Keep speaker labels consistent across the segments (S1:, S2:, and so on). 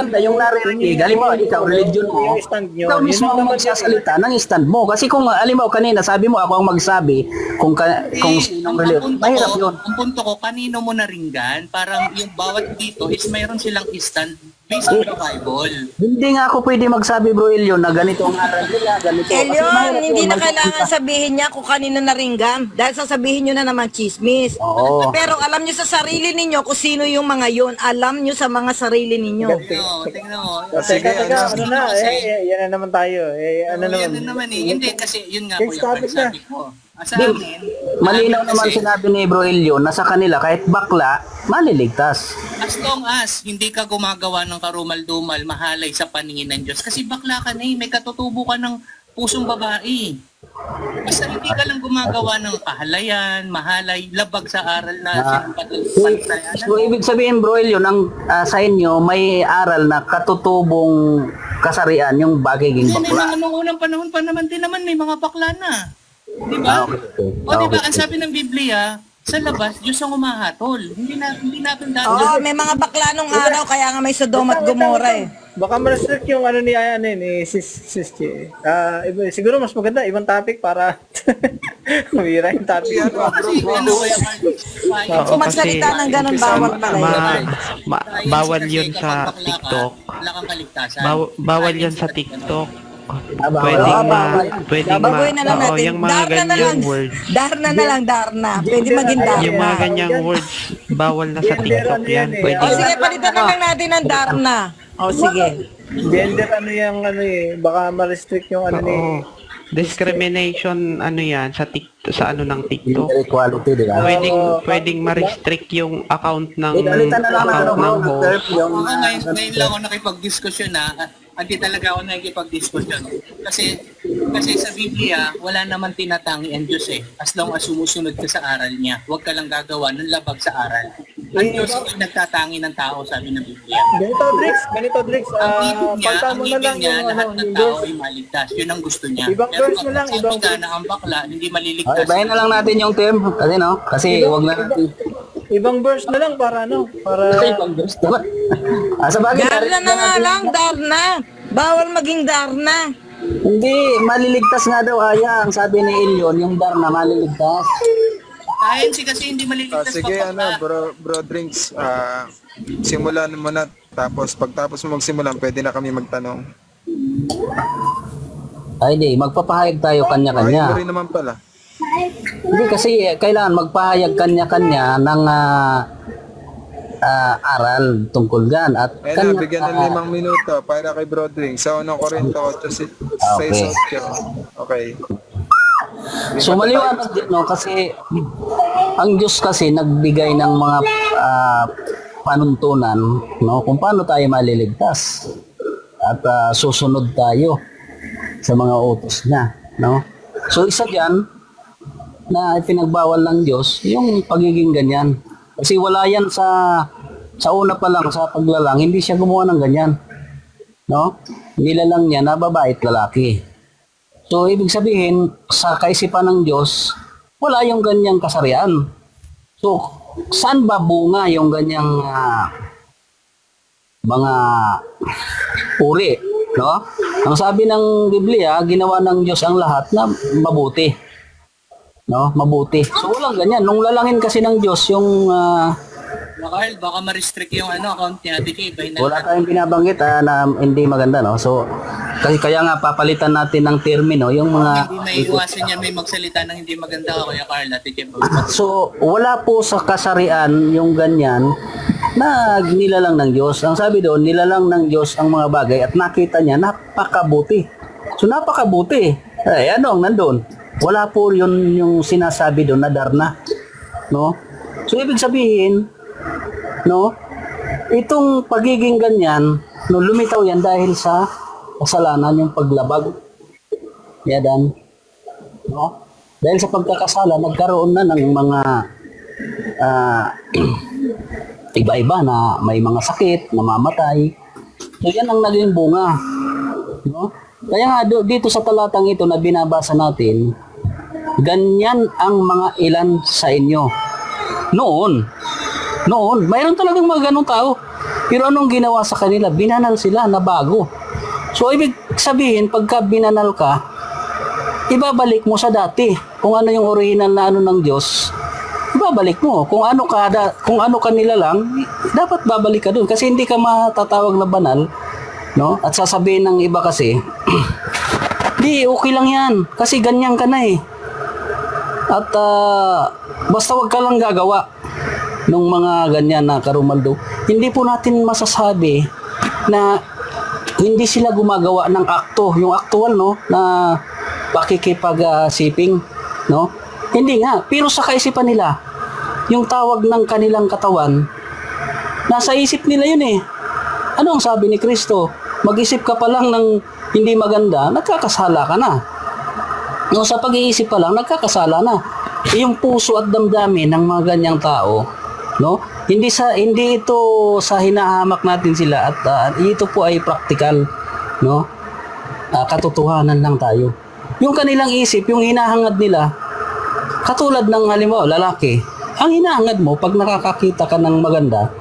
S1: maganda yung naririnig. Halimbawa, ikaw, religion mo, ikaw mismo ang magsasalita ng stand mo. Kasi kung, halimbawa, kanina, sabi mo, ako ang magsabi, kung sinong religion, mahirap yun.
S2: Ang punto ko, kanino mo naringgan, parang yung bawat dito is mayroon silang stand based on the Bible.
S1: Hindi nga ako pwede magsabi, Bro Elyon, na ganito ang aral nila, ganito.
S3: Elyon, hindi na kailangan sabihin niya kung kanino naringgan. Dahil sasabihin nyo na naman chismis.
S1: Oo.
S3: Pero alam nyo sa sarili ninyo kung sino yung mga yun. Alam nyo sa mga sarili ninyo.
S2: Tingnan mo.
S4: Teka, ano na, yan na naman tayo. Ano naman?
S2: Yan na naman eh. Hindi kasi, yun nga po yung sabi ko. Sa amin,
S1: malinaw naman sinabi ni Bro Elyon na sa kanila kahit bakla, maliligtas.
S2: As long as hindi ka gumagawa ng karumal-dumal, mahalay sa paningin ng Diyos. Kasi bakla ka na eh, may katutubo ka ng pusong babae. Basta hindi ka lang gumagawa ng kahalayan, mahalay, labag sa aral na sinapantayan.
S1: So, ibig sabihin, Bro Elyon, sa inyo, may aral na katutubong kasarian yung bagiging bakla.
S2: Nung unang panahon pa naman din naman may mga bakla na. Diba? O diba, ang sabi ng Biblia, sa labas, Diyos ang umahatol. Hindi natin dati.
S3: Oo, may mga bakla nung araw, kaya nga may Sodom at Gomorra eh.
S4: Baka ma-restrict yung ano ni Sis Che. Siguro mas maganda, ibang topic para humira yung topic.
S3: Kung magsalita ng ganun, bawal pala.
S5: Bawal yun sa TikTok. Bawal yun sa TikTok. Pwedeng
S3: babaguhin na lang natin.
S5: yung mga ganyang words.
S3: Darna na lang, Darna. Pwede maging Darna.
S5: Yung mga ganyang words, bawal na sa TikTok yan. Pwede.
S3: O sige, palitan na lang natin ng Darna. O sige.
S4: Gender baka ma-restrict yung
S5: Discrimination yan sa TikTok, sa ng TikTok.
S1: Equality, di ba?
S5: Pwedeng ma-restrict yung account ng
S1: host.
S2: Ngayon lang ako nakipag-diskusyon hindi talaga ako nakikipag-diskusyon. Kasi sa Biblia, wala naman tinatangi ang Diyos eh. As long as sumusunod ka sa aral niya, huwag ka lang gagawa ng labag sa aral. Ang Diyos ay nagtatangi ng tao, sabi ng Biblia.
S4: Ganito, Drix.
S2: Ang ibig niya, lahat ng tao ay maligtas. Yun ang gusto niya.
S4: Ibang verse mo lang,
S2: ibang verse. Na ang bakla, hindi maliligtas.
S1: Ibahin na lang natin yung term. Kasi huwag na natin.
S4: Ibang verse na lang para
S1: ibang verse naman. Sa bagay,
S3: Darna na nga lang, Darna. Bawal maging Darna.
S1: Hindi, maliligtas nga daw ang sabi ni Elyon, yung Darna maliligtas.
S2: Kain kasi hindi maliligtas.
S6: Sige, bro Drinks, simulan mo na, tapos pagtapos mo magsimulan, pwede na kami magtanong.
S1: Ay, di, magpapahayag tayo kanya-kanya.
S6: Ay, rin naman pala.
S1: Hindi kasi kailangan magpahayag kanya-kanya ng aral tungkol dyan. At
S6: bigyan ng 5 minuto para kay Bro Drinks. Sa 1 Corinto 8:6. Okay.
S1: So maliwanag din, kasi ang Diyos kasi nagbigay ng mga panuntunan, kung paano tayo maliligtas at susunod tayo sa mga utos niya, So isa diyan na pinagbawal ng Diyos yung pagiging ganyan. Kasi wala yan sa una pa lang sa paglalang, hindi siya gumawa ng ganyan. Nilalang niya na babae at lalaki. So, ibig sabihin, sa kaisipan ng Diyos, wala yung ganyang kasarian. So, saan ba bunga yung ganyang mga uri? Ang sabi ng Biblia, ginawa ng Diyos ang lahat na mabuti. Mabuti. So, walang ganyan. Nung lalangin kasi ng Diyos, yung
S2: Carl, baka ma-restrict yung account niya.
S1: Wala tayong binabanggit na hindi maganda, So, kaya nga papalitan natin ng termino, yung mga...
S2: Hindi may iwasan niya may magsalita ng hindi maganda, Kuya Carl.
S1: So, wala po sa kasarian yung ganyan na nilalang ng Diyos. Ang sabi doon, nilalang ng Diyos ang mga bagay at nakita niya, napakabuti. So, napakabuti. Ang nandun? Wala po yun yung sinasabi doon na Darna. So, ibig sabihin, itong pagiging ganyan, lumitaw yan dahil sa kasalanan, yung paglabag. Yan. Dahil sa pagkakasala, nagkaroon na ng mga iba-iba na may mga sakit, namamatay. So, yan ang naging bunga. Kaya nga, dito sa talatang ito na binabasa natin, ganyan ang mga ilan sa inyo. Noon, mayroon talagang mga ganong tao. Pero anong ginawa sa kanila? Binanal sila na bago. So, ibig sabihin, pagka binanal ka, ibabalik mo sa dati. Kung ano yung original na ano ng Diyos, ibabalik mo. Kung ano kanila lang, dapat babalik ka dun. Kasi hindi ka matatawag na banal, no? At sasabihin ng iba kasi, di, okay lang yan. Kasi ganyan ka na eh. At basta wag ka lang gagawa ng mga ganyan na karumaldo. Hindi po natin masasabi na hindi sila gumagawa ng akto. Yung actual, no? Na pakikipag-siping, no? Hindi nga. Pero sa kaisipan nila, yung tawag ng kanilang katawan, nasa isip nila yun eh. Ano ang sabi ni Kristo? Mag-isip ka pa lang ng hindi maganda, nagkakasala ka na. No, sa pag-iisip pa lang, nagkakasala na. Yung puso at damdamin ng mga ganyang tao, no? Hindi ito sa hinahamak natin sila at ito po ay practical, no? Katotohanan lang tayo. Yung kanilang isip, yung hinahangad nila, katulad ng halimbawa, lalaki, ang hinahangad mo pag nakakakita ka ng maganda,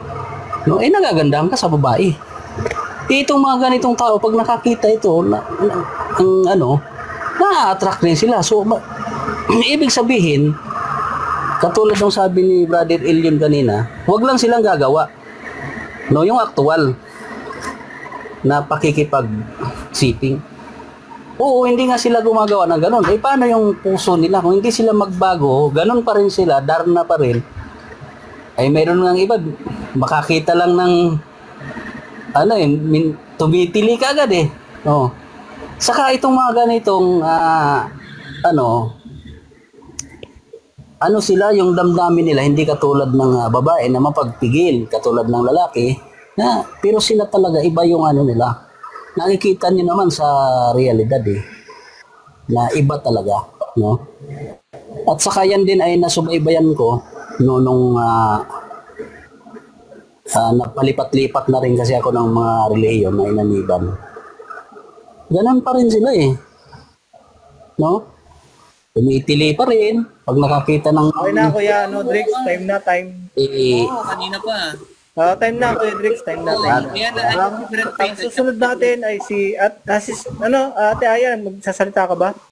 S1: no, eh nagagandahan ka sa babae. Itong mga ganitong tao, pag nakakita ito, na-attract rin sila. So, ibig sabihin, katulad ng sabi ni Brother Elion kanina, wag lang silang gagawa. No, yung actual na pakikipag-siping. Oo, hindi nga sila gumagawa ng ganun. Eh, paano yung puso nila? Kung hindi sila magbago, ganun pa rin sila, darna pa rin. Ay, mayroon ng iba, makakita lang ng tumitili ka agad eh. Oh. Saka itong mga ganitong sila, yung damdamin nila hindi katulad ng babae na mapagpigil katulad ng lalaki, na pero sila talaga iba yung nila. Nakikita niyo naman sa realidad eh, na iba talaga, no? At saka yan din ay nasubaybayan ko nung napalipat-lipat na rin kasi ako ng mga relihiyon na inaniban. Ganun pa rin sila eh. No? Tumitili pa rin pag nakakita ng...
S4: Okay na Kuya, Drix, time.
S2: Kanina pa.
S4: Time na Kuya Drix, time na. Ang susunod natin ay si Ate Ayan, magsasalita ka ba?